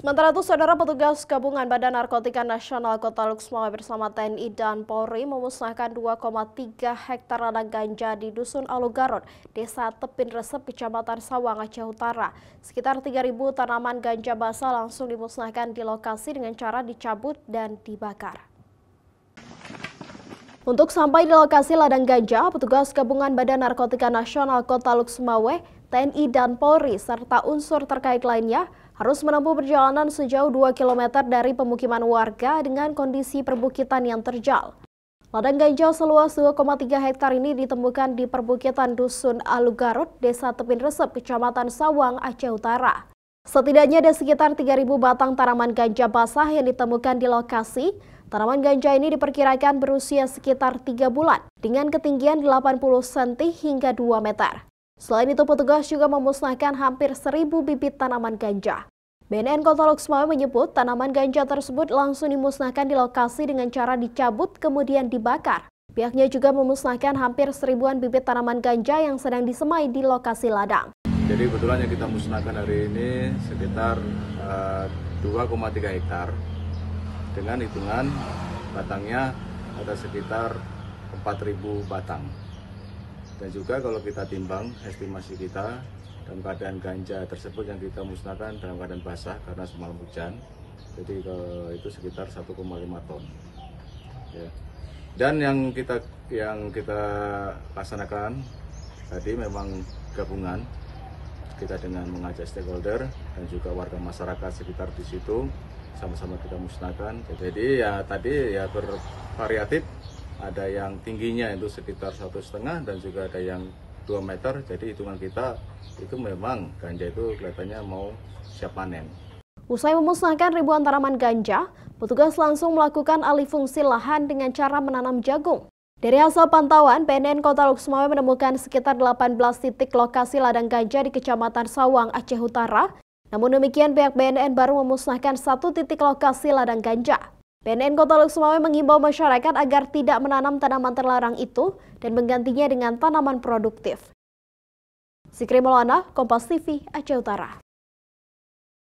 Sementara itu, saudara, petugas gabungan Badan Narkotika Nasional Kota Luxmawe bersama TNI dan Polri memusnahkan 2,3 hektar ladang ganja di Dusun Alugarut, Desa Tepin Resep, Kecamatan Sawang, Aceh Utara. Sekitar 3.000 tanaman ganja basah langsung dimusnahkan di lokasi dengan cara dicabut dan dibakar. Untuk sampai di lokasi ladang ganja, petugas gabungan Badan Narkotika Nasional Kota Luxmawe, TNI dan Polri serta unsur terkait lainnya harus menempuh perjalanan sejauh 2 km dari pemukiman warga dengan kondisi perbukitan yang terjal. Ladang ganja seluas 2,3 hektar ini ditemukan di perbukitan Dusun Alugarut, Desa Tepin Resep, Kecamatan Sawang, Aceh Utara. Setidaknya ada sekitar 3.000 batang tanaman ganja basah yang ditemukan di lokasi. Tanaman ganja ini diperkirakan berusia sekitar 3 bulan dengan ketinggian 80 cm hingga 2 meter. Selain itu, petugas juga memusnahkan hampir 1.000 bibit tanaman ganja. BNN Kota Luxmawe menyebut tanaman ganja tersebut langsung dimusnahkan di lokasi dengan cara dicabut kemudian dibakar. Pihaknya juga memusnahkan hampir 1.000-an bibit tanaman ganja yang sedang disemai di lokasi ladang. Jadi kebetulan yang kita musnahkan hari ini sekitar 2,3 hektar dengan hitungan batangnya ada sekitar 4.000 batang. Dan juga kalau kita timbang estimasi kita dalam keadaan ganja tersebut yang kita musnahkan dalam keadaan basah karena semalam hujan, jadi itu sekitar 1,5 ton. Ya. Dan yang kita laksanakan tadi memang gabungan kita dengan mengajak stakeholder dan juga warga masyarakat sekitar di situ sama-sama kita musnahkan. Jadi ya tadi ya bervariatif. Ada yang tingginya itu sekitar 1,5 dan juga ada yang 2 meter. Jadi hitungan kita itu memang ganja itu kelihatannya mau siap panen. Usai memusnahkan ribuan tanaman ganja, petugas langsung melakukan alih fungsi lahan dengan cara menanam jagung. Dari hasil pantauan, BNN Kota Luxmawe menemukan sekitar 18 titik lokasi ladang ganja di Kecamatan Sawang, Aceh Utara. Namun demikian, pihak BNN baru memusnahkan 1 titik lokasi ladang ganja. BNN Kota Luxmawe mengimbau masyarakat agar tidak menanam tanaman terlarang itu dan menggantinya dengan tanaman produktif. Zikri Maulana, Kompas TV, Aceh Utara.